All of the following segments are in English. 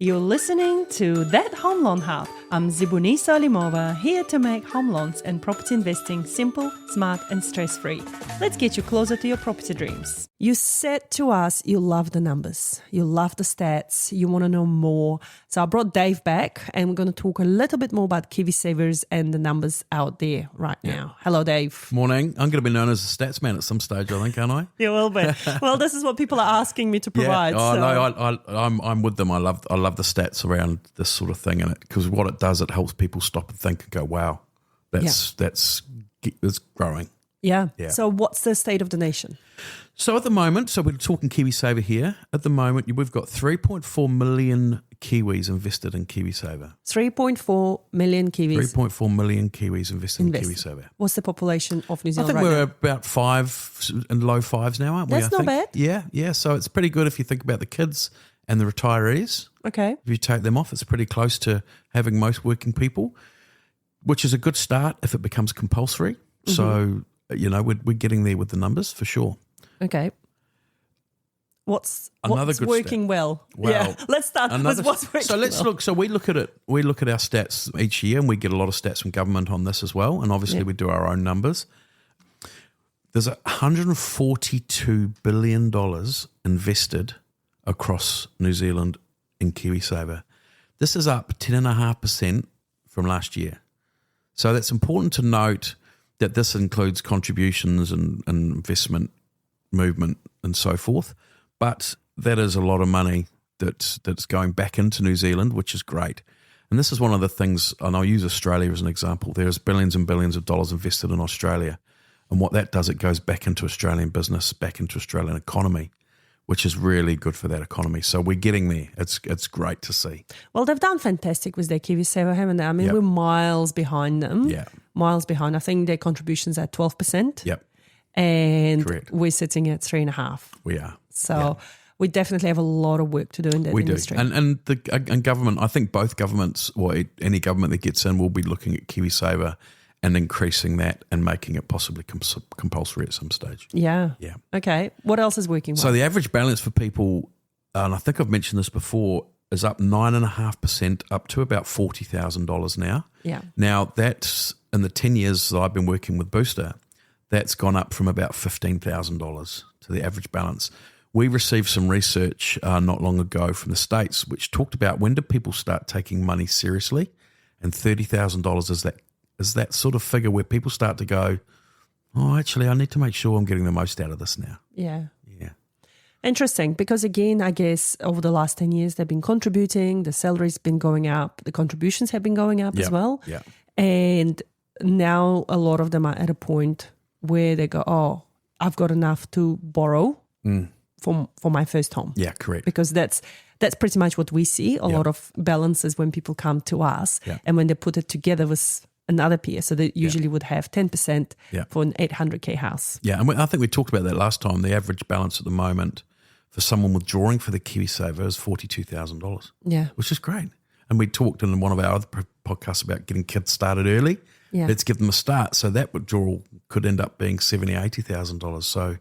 You're listening to That Home Loan Hub. I'm Zibuni Solimova, here to make home loans and property investing simple, smart and stress-free. Let's get you closer to your property dreams. You said to us you love the numbers, you love the stats, you want to know more. So I brought Dave back and we're going to talk a little bit more about KiwiSavers and the numbers out there right now. Hello, Dave. Morning. I'm going to be known as a stats man at some stage, I think, aren't I? You will be. Well, this is what people are asking me to provide. Yeah. So. No, I'm with them. I love the stats around this sort of thing, and because what it does, it helps people stop and think and go, "Wow, that's growing." Yeah. Yeah. So what's the state of the nation? So at the moment, we're talking KiwiSaver here. At the moment, we've got 3.4 million Kiwis invested in KiwiSaver. 3.4 million Kiwis. 3.4 million Kiwis invested in KiwiSaver. What's the population of New I Zealand think right we're now? about 5 and low 5s now, aren't we? That's I not think. bad. Yeah. So it's pretty good if you think about the kids and the retirees. Okay. If you take them off, it's pretty close to having most working people, which is a good start if it becomes compulsory. Mm-hmm. So, we're getting there with the numbers for sure. Okay. What's good working stat. well? Well, Yeah. Let's start with what's working So let's well. look. So we look at it. We look at our stats each year, and we get a lot of stats from government on this as well. And obviously, we do our own numbers. There's $142 billion invested across New Zealand in KiwiSaver. This is up 10.5% from last year. So that's important to note that this includes contributions and investment movement and so forth. But that is a lot of money that's going back into New Zealand, which is great. And this is one of the things, and I'll use Australia as an example. There's billions and billions of dollars invested in Australia. And what that does, it goes back into Australian business, back into Australian economy, which is really good for that economy. So we're getting there. It's great to see. Well, they've done fantastic with their KiwiSaver, haven't they? I mean, Yep. we're miles behind them. Yeah. Miles behind. I think their contributions are 12%. Yep, And Correct. we're sitting at 3.5%. we are. So we definitely have a lot of work to do in that We industry. do. And government, I think both governments, or any government that gets in, will be looking at KiwiSaver and increasing that and making it possibly compulsory at some stage. Yeah. Yeah. Okay. What else is working well? So the average balance for people, and I think I've mentioned this before, is up 9.5%, up to about $40,000 now. Yeah. Now that's in the 10 years that I've been working with Booster, that's gone up from about $15,000 to the average balance. We received some research not long ago from the States, which talked about when do people start taking money seriously, and $30,000 is that sort of figure where people start to go, oh, actually, I need to make sure I'm getting the most out of this now. Yeah. Yeah. Interesting, because again, I guess over the last 10 years, they've been contributing, the salary's been going up, the contributions have been going up as well. Yeah. And now a lot of them are at a point where they go, oh, I've got enough to borrow for my first home. Yeah, correct. Because that's pretty much what we see, a lot of balances when people come to us and when they put it together with another peer. So they usually would have 10% for an 800K house. Yeah, and I think we talked about that last time. The average balance at the moment for someone withdrawing for the KiwiSaver is $42,000. Yeah. Which is great. And we talked in one of our other podcasts about getting kids started early. Yeah. Let's give them a start. So that withdrawal could end up being $70,000, $80,000. So,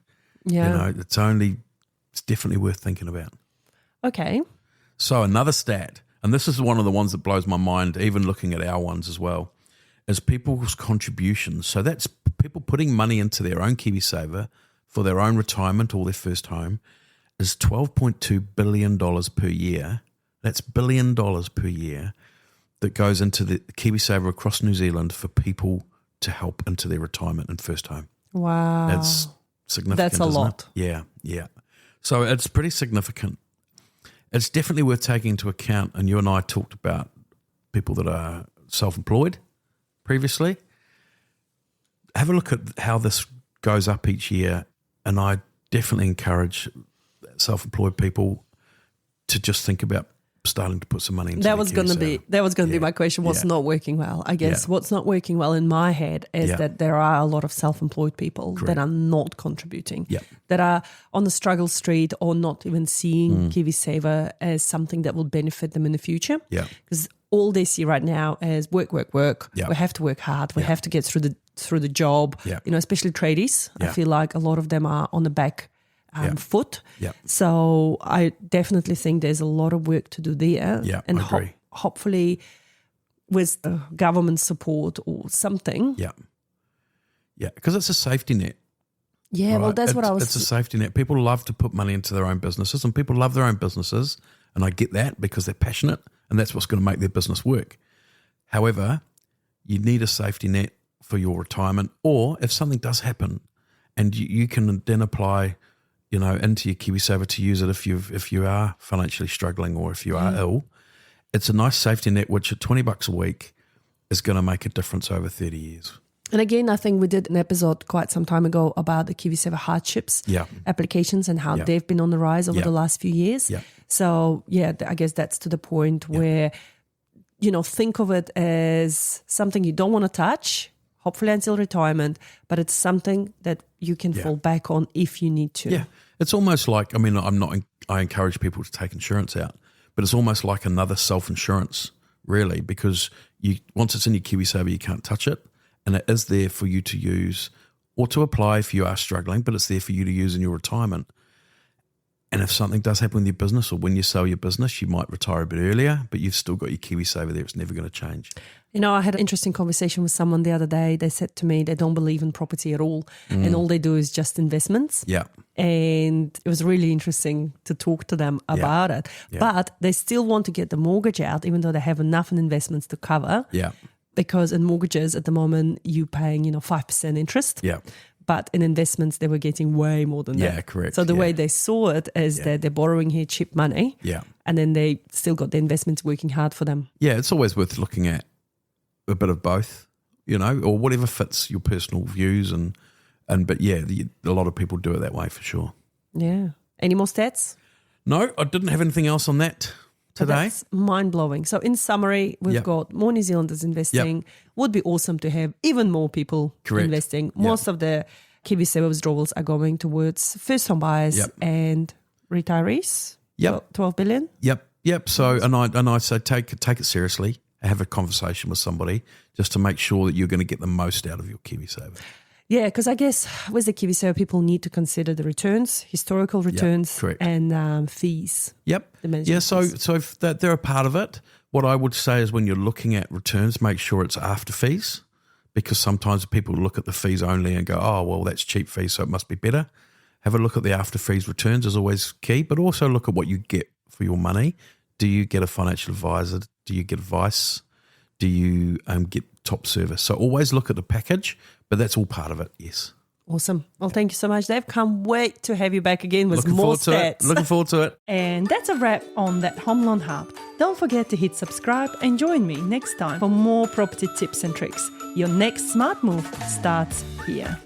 it's definitely worth thinking about. Okay. So another stat, and this is one of the ones that blows my mind, even looking at our ones as well, is people's contributions. So that's people putting money into their own KiwiSaver for their own retirement or their first home is $12.2 billion per year. That's $1 billion per year that goes into the KiwiSaver across New Zealand for people to help into their retirement and first home. Wow. That's significant. That's a isn't lot. it? Yeah. So it's pretty significant. It's definitely worth taking into account. And you and I talked about people that are self-employed previously. Have a look at how this goes up each year. And I definitely encourage self-employed people to just think about starting to put some money into that was going to be my question. What's not working well? I guess what's not working well in my head is that there are a lot of self-employed people that are not contributing, that are on the struggle street or not even seeing KiwiSaver as something that will benefit them in the future. Yeah. Because all they see right now is work. Yeah. We have to work hard. We have to get through the job. Yeah. Especially tradies. Yeah. I feel like a lot of them are on the back foot. Yeah. So I definitely think there's a lot of work to do there. Yeah, and I agree. Hopefully with government support or something. Yeah. Yeah, because it's a safety net. Yeah, right? well, that's what I was... It's a safety net. People love to put money into their own businesses, and people love their own businesses, and I get that because they're passionate, and that's what's going to make their business work. However, you need a safety net for your retirement, or if something does happen, and you can then apply, into your KiwiSaver to use it if you are financially struggling or if you are ill. It's a nice safety net, which at $20 a week is going to make a difference over 30 years. And again, I think we did an episode quite some time ago about the KiwiSaver hardships applications and how they've been on the rise over the last few years. Yeah. So, I guess that's to the point where, think of it as something you don't want to touch, hopefully until retirement, but it's something that you can fall back on if you need to. Yeah. It's almost like, I encourage people to take insurance out, but it's almost like another self-insurance, really, because once it's in your KiwiSaver, you can't touch it. And it is there for you to use or to apply if you are struggling, but it's there for you to use in your retirement. And if something does happen with your business or when you sell your business, you might retire a bit earlier, but you've still got your KiwiSaver there. It's never going to change. I had an interesting conversation with someone the other day. They said to me they don't believe in property at all, and all they do is just investments. Yeah. And it was really interesting to talk to them about it. Yeah. But they still want to get the mortgage out, even though they have enough in investments to cover. Yeah. Because in mortgages at the moment, you're paying, 5% interest. Yeah. But in investments, they were getting way more than that. Yeah, correct. So the way they saw it is that they're borrowing here cheap money. Yeah. And then they still got the investments working hard for them. Yeah, it's always worth looking at a bit of both, or whatever fits your personal views. But a lot of people do it that way for sure. Yeah. Any more stats? No, I didn't have anything else on that today. That's mind-blowing. So in summary, we've got more New Zealanders investing. Would be awesome to have even more people investing. Most of the KiwiSaver withdrawals are going towards first-home buyers and retirees. Yep. 12 billion. Yep. So, and I say take it seriously. Have a conversation with somebody just to make sure that you're going to get the most out of your KiwiSaver. Yeah, because I guess with the KiwiSaver, people need to consider the returns, historical returns, and fees. Yep. Yeah, so if they're a part of it. What I would say is when you're looking at returns, make sure it's after fees, because sometimes people look at the fees only and go, oh, well, that's cheap fees, so it must be better. Have a look at the after fees returns is always key, but also look at what you get for your money. Do you get a financial advisor? Do you get advice? Do you get top service? So always look at the package, but that's all part of it, yes. Awesome. Well, thank you so much, Dave. Can't wait to have you back again with more stats. Looking forward to it. And that's a wrap on That Home Loan Hub. Don't forget to hit subscribe and join me next time for more property tips and tricks. Your next smart move starts here.